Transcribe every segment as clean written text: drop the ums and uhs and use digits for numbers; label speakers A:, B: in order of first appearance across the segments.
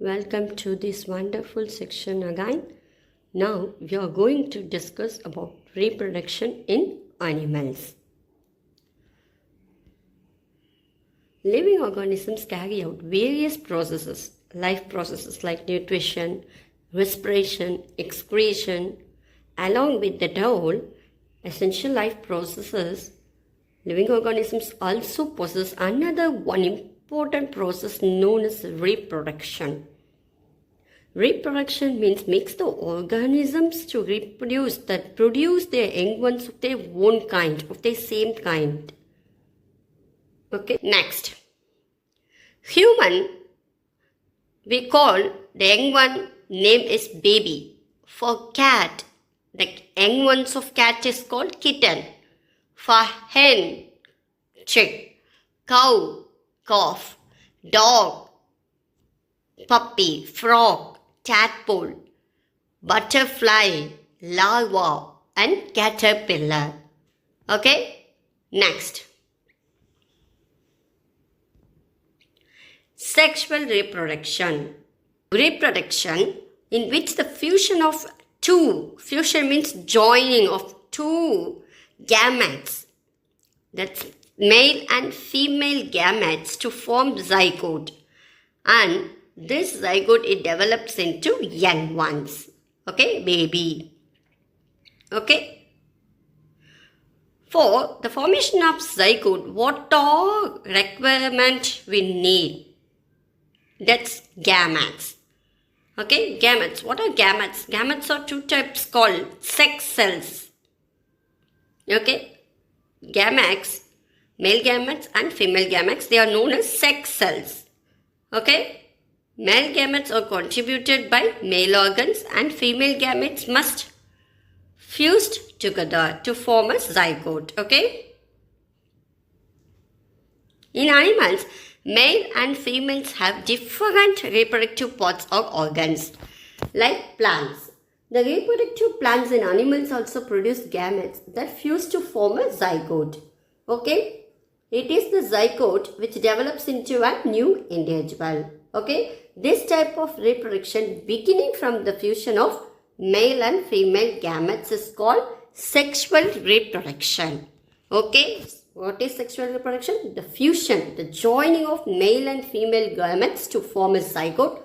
A: Welcome to this wonderful section again. Now we are going to discuss about reproduction in animals. Living organisms carry out various processes, life processes like nutrition, respiration, excretion. Along with the whole essential life processes, living organisms also possess another one important process known as reproduction. Reproduction makes the organisms to reproduce, that produce their young ones of their own kind, of their same kind. Okay, next. Human, we call the young one name is baby. For cat, the young ones of cat is called kitten. For hen, chick. Cow, calf. Dog, puppy. Frog, tadpole. Butterfly, larva, and caterpillar. Okay, next. Sexual reproduction. Reproduction in which the fusion means joining of two gametes, that's male and female gametes, to form zygote, and this zygote it develops into young ones. Okay, baby. Okay. For the formation of zygote, what all requirement we need? That's gametes. Okay, gametes. What are gametes? Gametes are two types called sex cells. Okay, gametes, male gametes and female gametes, they are known as sex cells. Okay, male gametes are contributed by male organs and female gametes must fused together to form a zygote. Okay, in animals, male and females have different reproductive parts or organs. Like plants, the reproductive plants in animals also produce gametes that fuse to form a zygote. Okay, it is the zygote which develops into a new individual. Okay, this type of reproduction beginning from the fusion of male and female gametes is called sexual reproduction. Okay, what is sexual reproduction? The fusion, the joining of male and female gametes to form a zygote,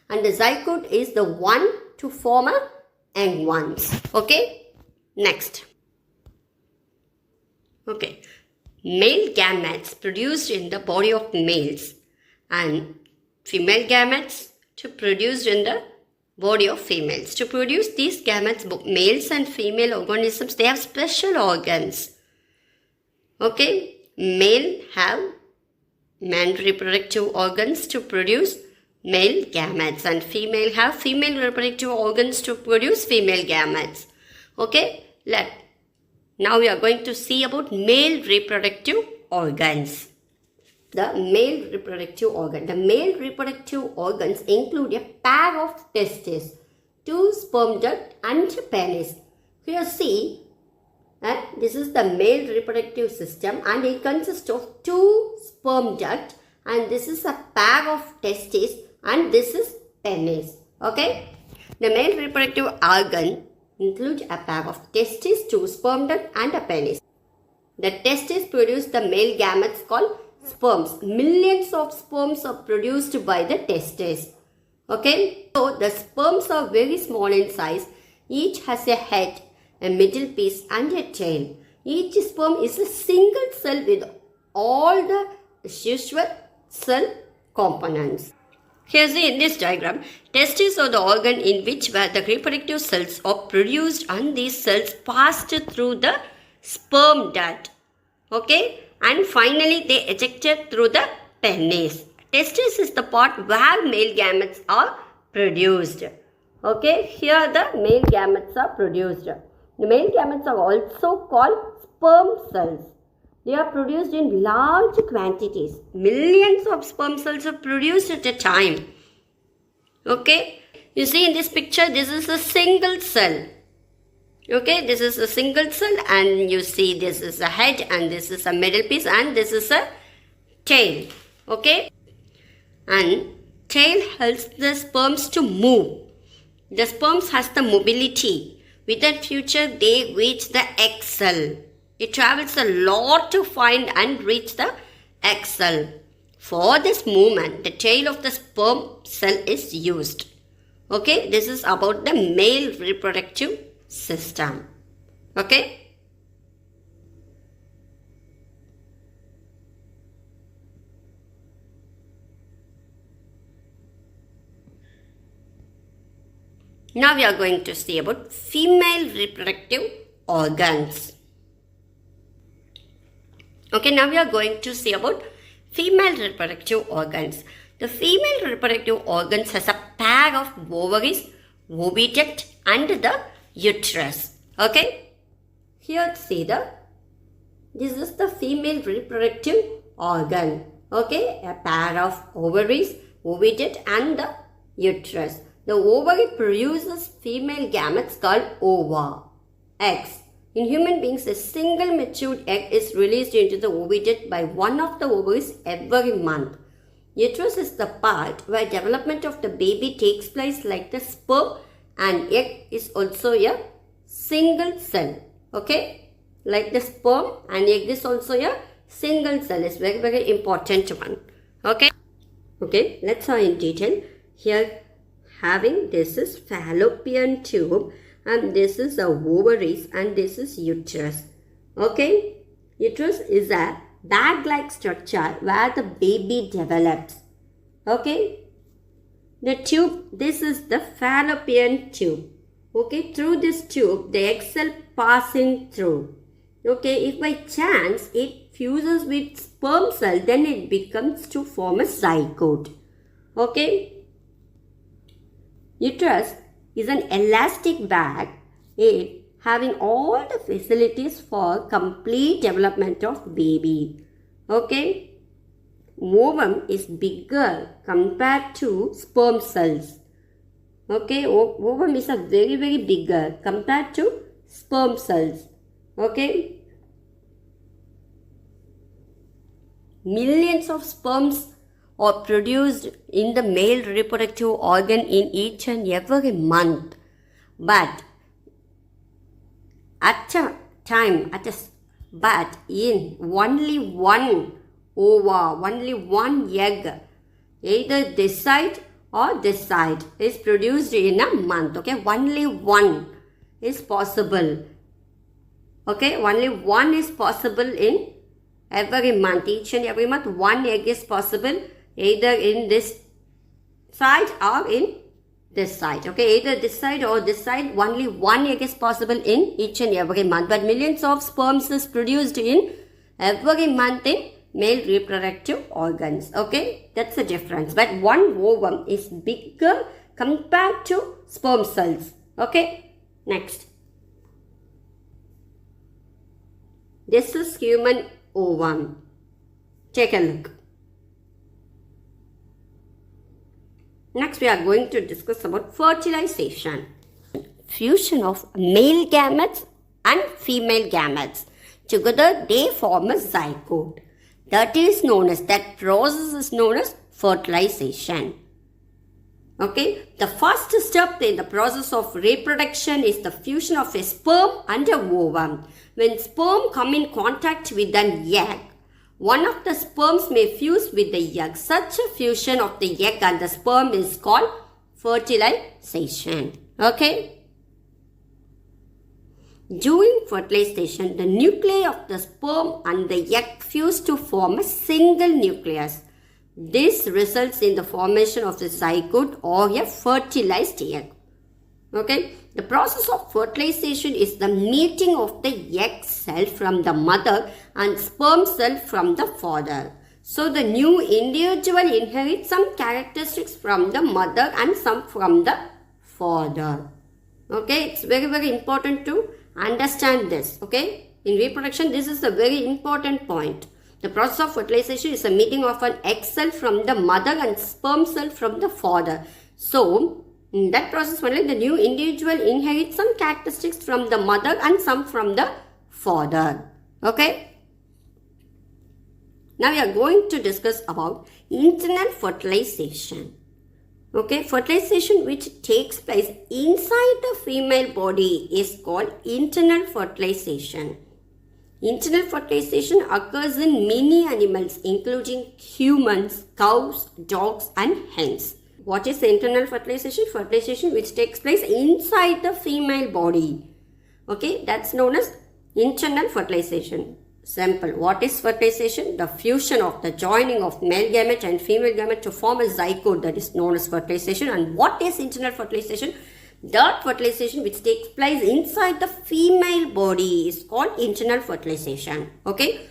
A: and the zygote is the one to form a young ones. Okay, next. Okay, male gametes produced in the body of males and female gametes to produced in the body of females. To produce these gametes, both males and female organisms, they have special organs. Okay, male have male reproductive organs to produce male gametes, and female have female reproductive organs to produce female gametes. Okay, now we are going to see about male reproductive organs. The male reproductive organ. The male reproductive organs include a pair of testes, two sperm duct and penis. Here see, this is the male reproductive system and it consists of two sperm duct, and this is a pair of testes and this is penis. Okay, the male reproductive organ includes a pair of testes, two sperm duct and a penis. The testes produce the male gametes called sperms. Millions of sperms are produced by the testes. Okay, so the sperms are very small in size. Each has a head, a middle piece and a tail. Each sperm is a single cell with all the usual cell components. Here see in this diagram, testes are the organ in which where the reproductive cells are produced, and these cells passed through the sperm duct. Okay, and finally they ejected through the penis. Testis is the part where male gametes are produced. Okay, here the male gametes are produced. The male gametes are also called sperm cells. They are produced in large quantities. Millions of sperm cells are produced at a time. Okay, you see in this picture, this is a single cell. Okay, this is a single cell, and you see this is a head, and this is a middle piece, and this is a tail. Okay, and tail helps the sperms to move. The sperms has the mobility. Within future, they reach the egg cell. It travels a lot to find and reach the egg cell. For this movement, the tail of the sperm cell is used. Okay, this is about the male reproductive system. Okay. Now we are going to see about female reproductive organs. Okay, now we are going to see about female reproductive organs. The female reproductive organs has a pair of ovaries, oviduct and the uterus. Okay, here see this is the female reproductive organ. Okay, a pair of ovaries, oviduct and the uterus. The ovary produces female gametes called ova, eggs. In human beings, a single matured egg is released into the oviduct by one of the ovaries every month. Uterus is the part where development of the baby takes place, like the sperm and egg is also a single cell. Okay, like the sperm and egg is also a single cell. Is very, very important one. Okay, let's see in detail. Here having this is fallopian tube and this is the ovaries and this is uterus. Okay, uterus is a bag-like structure where the baby develops. Okay, the tube, this is the fallopian tube. Okay, through this tube the egg cell passing through. Okay, if by chance it fuses with sperm cell, then it becomes to form a zygote. Okay, uterus is an elastic bag, it having all the facilities for complete development of baby. Okay, ovum is bigger compared to sperm cells. Okay, ovum is a very, very bigger compared to sperm cells. Okay, millions of sperms are produced in the male reproductive organ in each and every month. But in only one ova, only one egg, either this side or this side, is produced in a month. Okay, only one is possible. Okay, only one is possible in every month. Each and every month, one egg is possible either in this side or in this side. Okay, either this side or this side, only one egg is possible in each and every month. But millions of sperms is produced in every month in male reproductive organs. Okay, that's the difference. But one ovum is bigger compared to sperm cells. Okay, next. This is human ovum. Take a look. Next, we are going to discuss about fertilization. Fusion of male gametes and female gametes. Together, they form a zygote. That process is known as fertilization. Okay, the first step in the process of reproduction is the fusion of a sperm and a ovum. When sperm come in contact with an egg, one of the sperms may fuse with the egg. Such a fusion of the egg and the sperm is called fertilization. Okay. During fertilization, the nuclei of the sperm and the egg fuse to form a single nucleus. This results in the formation of a zygote or a fertilized egg. Okay. The process of fertilization is the meeting of the egg cell from the mother and sperm cell from the father. So the new individual inherits some characteristics from the mother and some from the father. Okay, it's very, very important to understand this. Okay, in reproduction, this is a very important point. The process of fertilization is a meeting of an egg cell from the mother and sperm cell from the father. So, in that process only, the new individual inherits some characteristics from the mother and some from the father. Okay. Now we are going to discuss about internal fertilization. Okay, fertilization which takes place inside the female body is called internal fertilization. Internal fertilization occurs in many animals including humans, cows, dogs and hens. What is internal fertilization? Fertilization which takes place inside the female body. Okay, that's known as internal fertilization. Simple. What is fertilization? The fusion of the joining of male gamete and female gamete to form a zygote, that is known as fertilization. And what is internal fertilization? That fertilization which takes place inside the female body is called internal fertilization. Okay.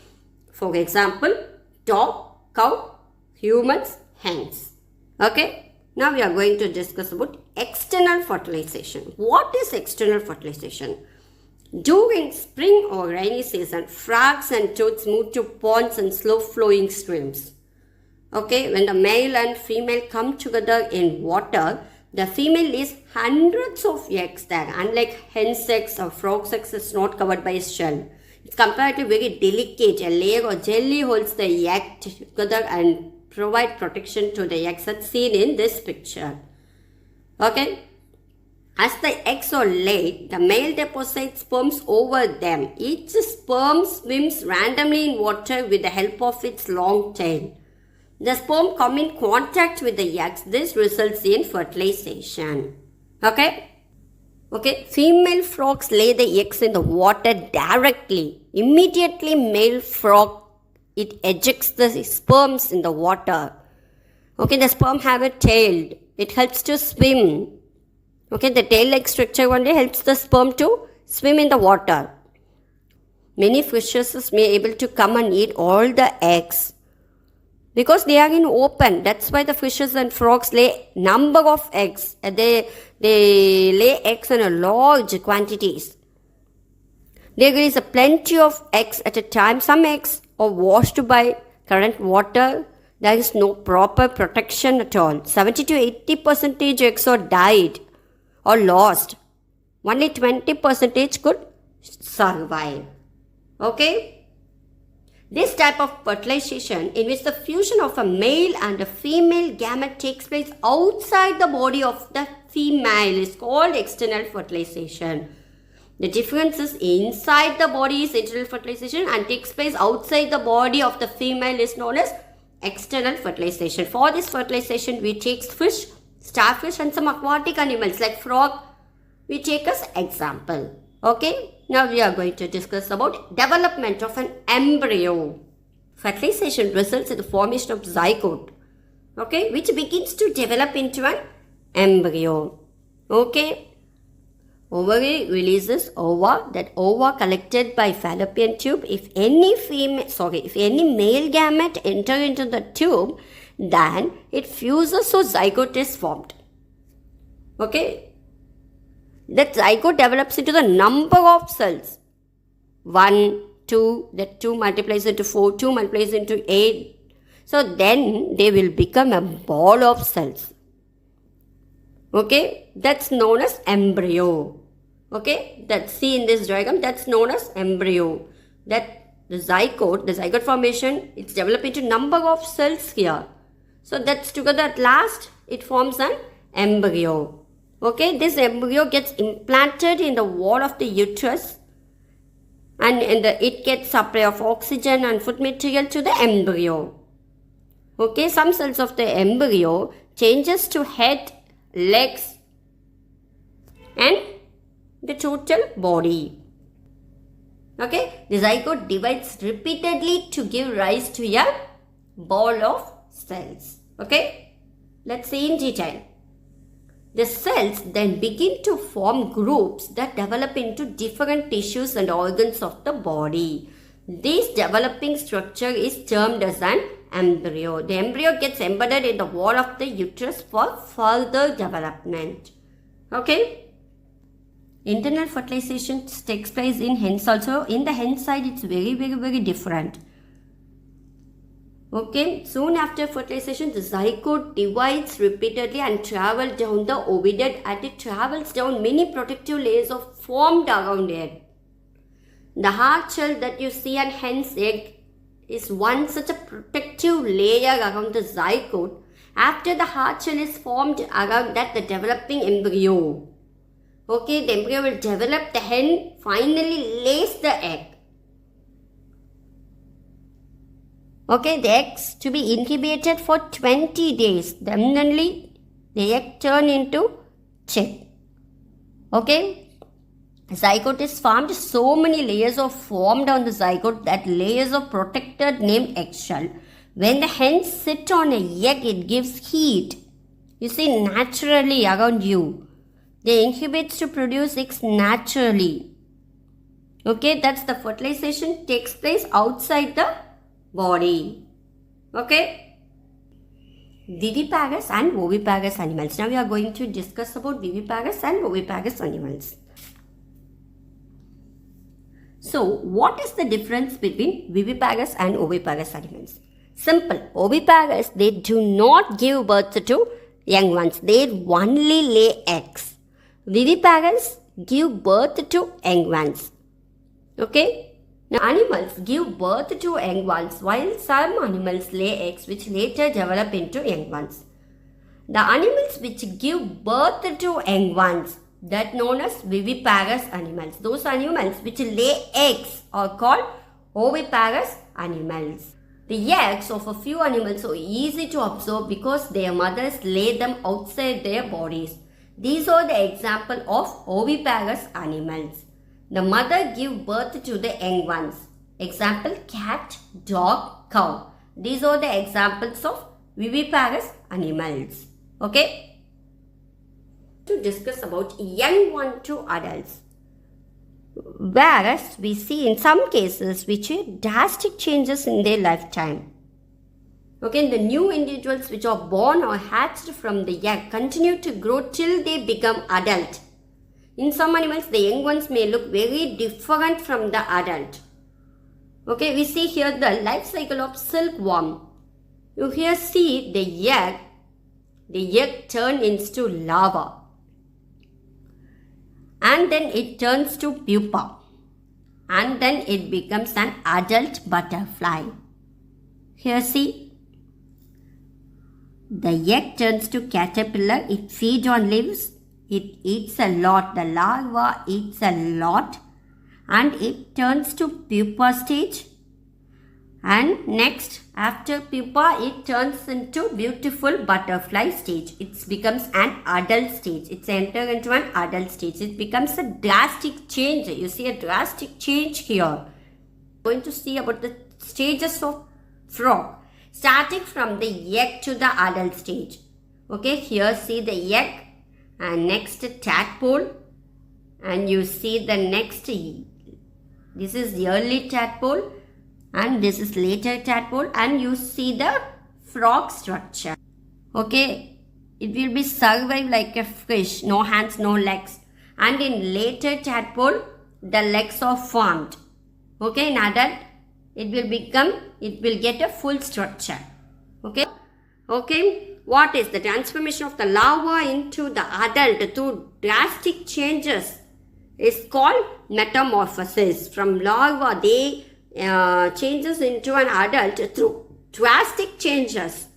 A: For example, dog, cow, humans, hens. Okay. Now we are going to discuss about external fertilization. What is external fertilization? During spring or rainy season, frogs and toads move to ponds and slow-flowing streams. Okay, when the male and female come together in water, the female lays hundreds of eggs there. Unlike hen's eggs or frog's eggs is not covered by a shell. It's comparatively very delicate. A layer or jelly holds the egg together and provide protection to the eggs as seen in this picture. Okay. As the eggs are laid, the male deposits sperms over them. Each sperm swims randomly in water with the help of its long tail. The sperm come in contact with the eggs. This results in fertilization. Okay? Okay. Female frogs lay the eggs in the water directly. Immediately male frog, it ejects the sperms in the water. Okay. The sperm have a tail. It helps to swim. Okay, the tail-like structure only helps the sperm to swim in the water. Many fishes may able to come and eat all the eggs because they are in open. That's why the fishes and frogs lay number of eggs. They lay eggs in a large quantities. There is a plenty of eggs at a time. Some eggs are washed by current water. There is no proper protection at all. 70 to 80% eggs are died or lost. Only 20% could survive. Okay? This type of fertilization in which the fusion of a male and a female gamete takes place outside the body of the female is called external fertilization. The difference is inside the body is internal fertilization and takes place outside the body of the female is known as external fertilization. For this fertilization we take fish, starfish and some aquatic animals like frog we take as example. Okay, now we are going to discuss about development of an embryo. Fertilization results in the formation of zygote, okay, which begins to develop into an embryo. Okay, ovary releases ova. That ova collected by fallopian tube. If any male gamete enter into the tube, then it fuses, so zygote is formed. Okay. That zygote develops into the number of cells. 1, 2, that 2 multiplies into 4, 2 multiplies into 8. So then they will become a ball of cells. Okay. That's known as embryo. Okay. That's see in this diagram, that's known as embryo. That the zygote formation, it's developed into number of cells here. So that's together at last it forms an embryo. Okay, this embryo gets implanted in the wall of the uterus and it gets supply of oxygen and food material to the embryo. Okay, some cells of the embryo changes to head, legs and the total body. Okay, the zygote divides repeatedly to give rise to a ball of cells. Okay, let's see in detail. The cells then begin to form groups that develop into different tissues and organs of the body. This developing structure is termed as an embryo. The embryo gets embedded in the wall of the uterus for further development. Okay. Internal fertilization takes place in hens also. In the hen side, it's very different. Okay, soon after fertilization, the zygote divides repeatedly and travels down the ovided, and it travels down many protective layers of formed around it. The hard shell that you see on hen's egg is one such a protective layer around the zygote, After the hard shell is formed, around that the developing embryo. Okay, the embryo will develop, the hen finally lays the egg. Okay, the eggs to be incubated for 20 days. Then only the egg turn into chick. Okay, zygote is formed. So many layers are formed on the zygote, that layers are protected named eggshell. When the hens sit on a egg, it gives heat. You see, naturally around you. They incubate to produce eggs naturally. Okay, that's the fertilization takes place outside the body. Okay. Viviparous and oviparous animals. Now we are going to discuss about viviparous and oviparous animals. So, what is the difference between viviparous and oviparous animals? Simple. Oviparous, they do not give birth to young ones. They only lay eggs. Viviparous give birth to young ones. Okay. Now, animals give birth to young ones, while some animals lay eggs which later develop into young ones. The animals which give birth to young ones, that known as viviparous animals. Those animals which lay eggs are called oviparous animals. The eggs of a few animals are easy to observe because their mothers lay them outside their bodies. These are the example of oviparous animals. The mother gives birth to the young ones. Example, cat, dog, cow. These are the examples of viviparous animals. Okay. To discuss about young one to adults. Whereas we see in some cases which are drastic changes in their lifetime. Okay, the new individuals which are born or hatched from the egg continue to grow till they become adult. In some animals, the young ones may look very different from the adult. Okay, we see here the life cycle of silkworm. You here see the egg turn into larva. And then it turns to pupa. And then it becomes an adult butterfly. Here see, the egg turns to caterpillar. It feeds on leaves. It eats a lot. The larva eats a lot. And it turns to pupa stage. And next, after pupa, it turns into beautiful butterfly stage. It becomes an adult stage. It's entered into an adult stage. It becomes a drastic change. You see a drastic change here. We're going to see about the stages of frog. Starting from the egg to the adult stage. Okay, here see the egg. And next tadpole. And you see the next. This is the early tadpole. And this is later tadpole, and you see the frog structure. Okay, it will be survive like a fish, no hands, no legs. And in later tadpole, the legs are formed. Okay, in adult, it will get a full structure. Okay, what is the transformation of the larva into the adult through drastic changes is called metamorphosis. From larva, they changes into an adult through drastic changes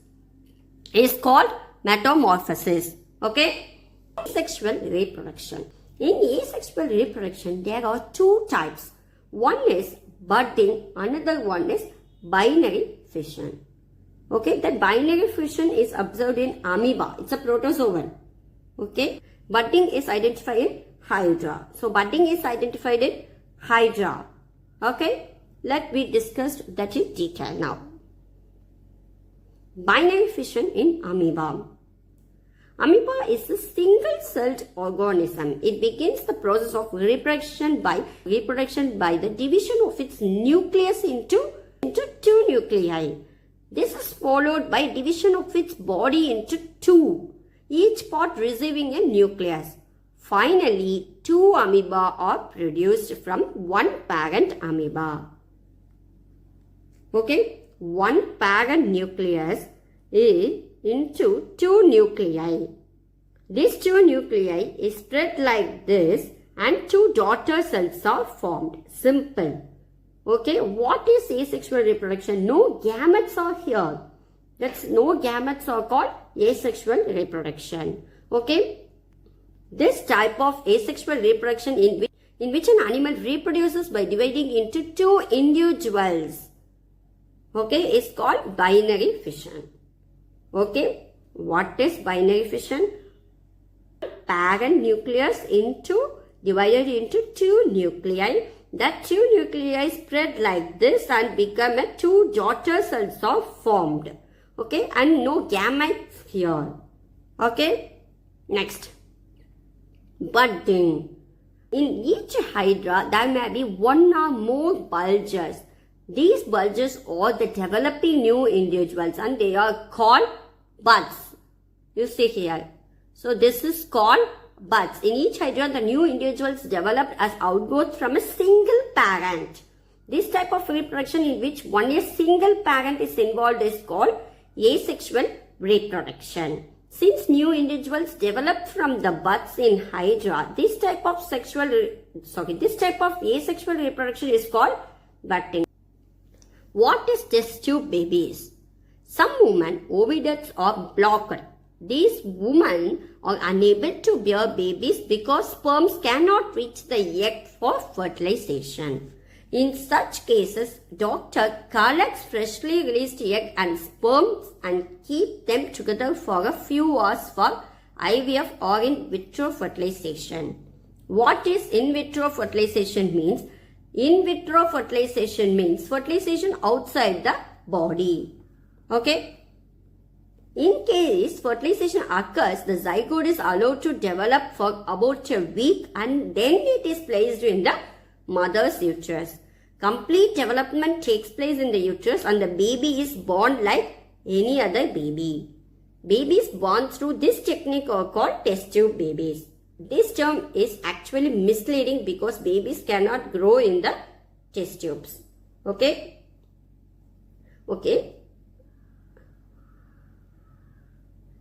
A: is called metamorphosis. Okay. Asexual reproduction. In asexual reproduction, there are two types. One is budding, another one is binary fission. Okay, that binary fission is observed in amoeba. It's a protozoan. Okay, budding is identified in hydra. So budding is identified in hydra. Okay. Let me discuss that in detail now. Binary fission in amoeba. Amoeba is a single-celled organism. It begins the process of reproduction by the division of its nucleus into two nuclei. This is followed by division of its body into two, each part receiving a nucleus. Finally, two amoeba are produced from one parent amoeba. Okay, one parent nucleus is into two nuclei. These two nuclei is spread like this and two daughter cells are formed. Simple. Okay, what is asexual reproduction? No gametes are here. No gametes are called asexual reproduction. Okay. This type of asexual reproduction in which an animal reproduces by dividing into two individuals, okay, is called binary fission. Okay. What is binary fission? Parent nucleus divided into two nuclei. That two nuclei spread like this and become two daughter cells are formed. Okay, and no gametes here. Okay, next, budding. In each hydra, there may be one or more bulges. These bulges are the developing new individuals and they are called buds. You see here. So this is called buds. In each hydra, the new individuals developed as outgrowth from a single parent. This type of reproduction in which only a single parent is involved is called asexual reproduction. Since new individuals develop from the buds in hydra, this type of asexual reproduction is called budding. What is test tube babies? Some women oviducts are blocked. These women are unable to bear babies because sperms cannot reach the egg for fertilization. In such cases, doctor collects freshly released egg and sperms and keep them together for a few hours for IVF or in vitro fertilization. What is in vitro fertilization means? In vitro fertilization means fertilization outside the body. Okay. In case fertilization occurs, the zygote is allowed to develop for about a week and then it is placed in the mother's uterus. Complete development takes place in the uterus and the baby is born like any other baby. Babies born through this technique are called test tube babies. This term is actually misleading because babies cannot grow in the test tubes. Okay? Okay.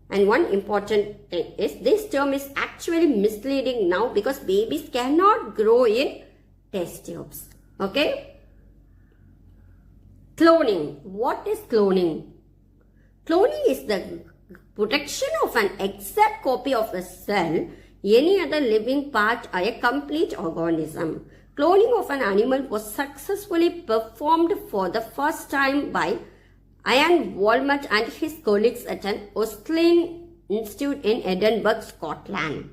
A: And one important thing is this term is actually misleading now because babies cannot grow in test tubes. Okay? Cloning. What is cloning? Cloning is the production of an exact copy of a cell, any other living part or a complete organism. Cloning of an animal was successfully performed for the first time by Ian Walmart and his colleagues at an Australian institute in Edinburgh, Scotland.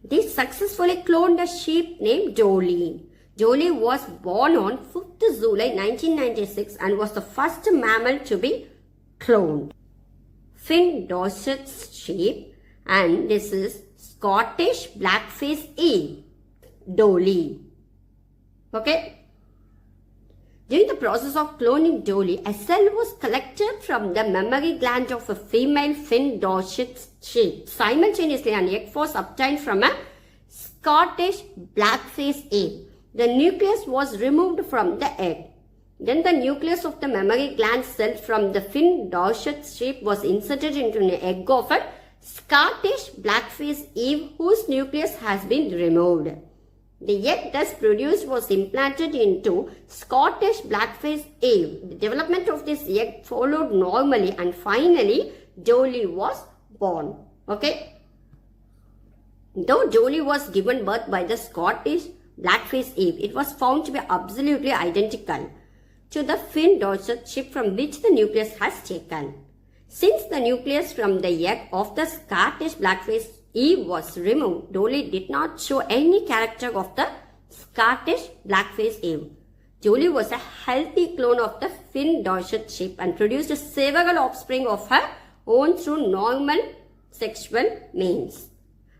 A: They successfully cloned a sheep named Dolly. Dolly was born on 5th July 1996 and was the first mammal to be cloned. Finn Dorset's sheep, and this is Scottish blackface eel, Dolly. Okay? During the process of cloning Dolly, a cell was collected from the mammary gland of a female Finn Dorset sheep. Simultaneously, an egg was obtained from a Scottish blackface eel. The nucleus was removed from the egg. Then the nucleus of the mammary gland cell from the Finn Dorset sheep was inserted into an egg of a Scottish blackface eel whose nucleus has been removed. The egg thus produced was implanted into Scottish blackface eel. The development of this egg followed normally and finally Dolly was born. Okay? Though Dolly was given birth by the Scottish blackface eel, it was found to be absolutely identical to the Finn Dorset sheep from which the nucleus has taken. Since the nucleus from the egg of the Scottish blackface eel was removed, Dolly did not show any character of the Scottish blackface eel. Dolly was a healthy clone of the Finn Dorset sheep and produced several offspring of her own through normal sexual means.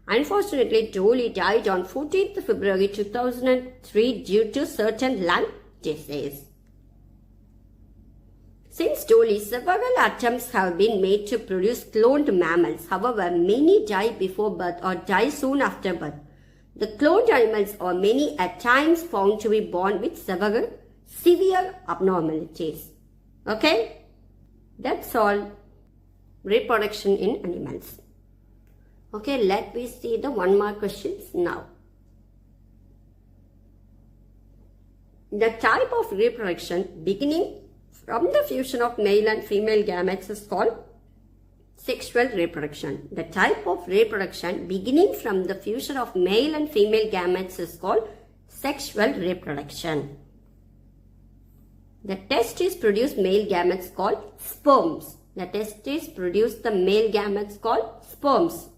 A: Unfortunately, Dolly died on 14th February 2003 due to certain lung disease. Since Dolly, several attempts have been made to produce cloned mammals. However, many die before birth or die soon after birth. The cloned animals are many at times found to be born with several severe abnormalities. Okay? That's all. Reproduction in animals. Okay, let me see the one more questions now. The type of reproduction beginning from the fusion of male and female gametes is called Sexual reproduction. The type of reproduction beginning from the fusion of male and female gametes is called sexual reproduction. The testes produce male gametes called sperms. The testes produce the male gametes called sperms.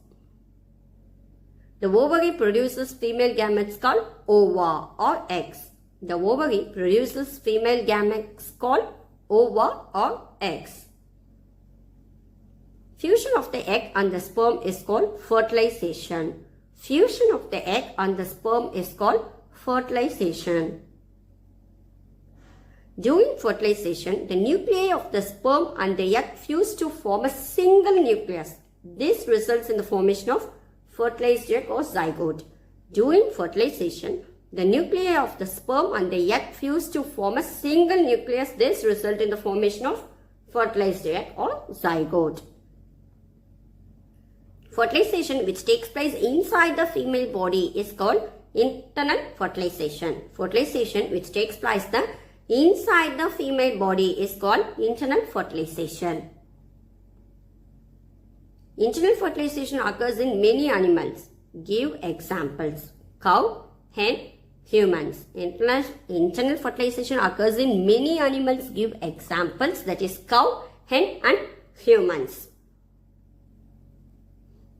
A: The ovary produces female gametes called ova or eggs. The ovary produces female gametes called ova or eggs. Fusion of the egg and the sperm is called fertilisation. Fusion of the egg and the sperm is called fertilisation. During fertilisation, the nuclei of the sperm and the egg fuse to form a single nucleus. This results in the formation of fertilized egg or zygote. During fertilisation, the nuclei of the sperm and the egg fuse to form a single nucleus. This results in the formation of fertilized egg or zygote. Fertilization which takes place inside the female body is called internal fertilization. Fertilization which takes place inside the female body is called internal fertilization. Internal fertilization occurs in many animals. Give examples. Cow, hen, humans. Internal fertilization occurs in many animals. Give examples, that is cow, hen and humans.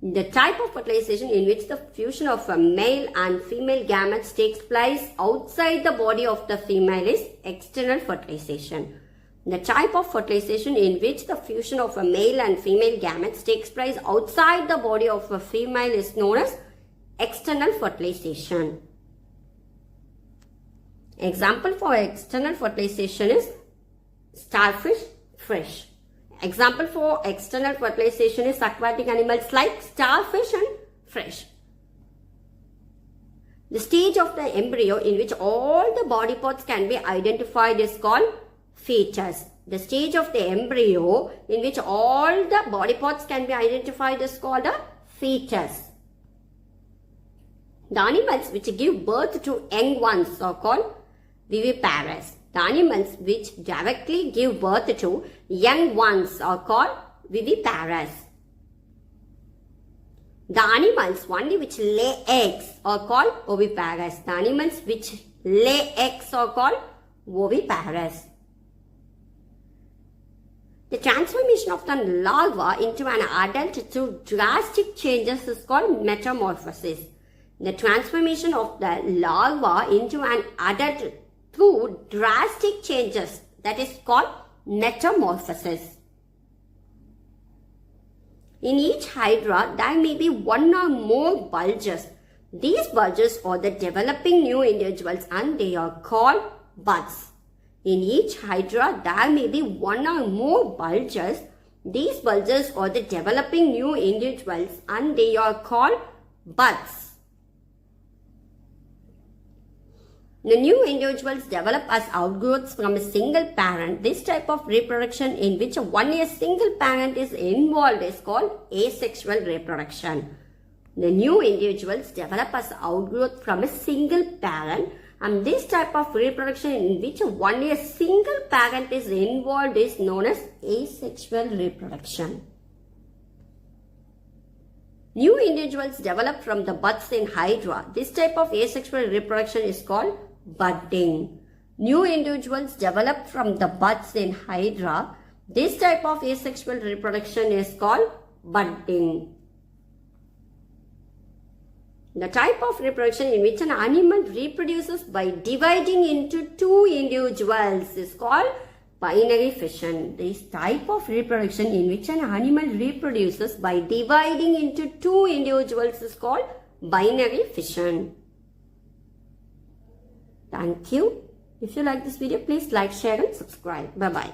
A: The type of fertilization in which the fusion of a male and female gametes takes place outside the body of the female is external fertilization. The type of fertilization in which the fusion of a male and female gametes takes place outside the body of a female is known as external fertilization. Example for external fertilization is starfish, fish. Example for external fertilization is aquatic animals like starfish and fish. The stage of the embryo in which all the body parts can be identified is called fetus. The stage of the embryo in which all the body parts can be identified is called a fetus. The animals which give birth to young ones are called viviparous. The animals which directly give birth to young ones are called viviparous. The animals only which lay eggs are called oviparous. The animals which lay eggs are called oviparous. The transformation of the larva into an adult through drastic changes is called metamorphosis. The transformation of the larva into an adult through drastic changes, that is called metamorphosis. In each hydra, there may be one or more bulges. These bulges are the developing new individuals and they are called buds. In each hydra, there may be one or more bulges. These bulges are the developing new individuals and they are called buds. The new individuals develop as outgrowths from a single parent. This type of reproduction in which only a single parent is involved is called asexual reproduction. The new individuals develop as outgrowth from a single parent, and this type of reproduction in which only a single parent is involved is known as asexual reproduction. New individuals develop from the buds in hydra. This type of asexual reproduction is called budding. New individuals develop from the buds in hydra. This type of asexual reproduction is called budding. The type of reproduction in which an animal reproduces by dividing into two individuals is called binary fission. This type of reproduction in which an animal reproduces by dividing into two individuals is called binary fission. Thank you. If you like this video, please like, share and subscribe. Bye-bye.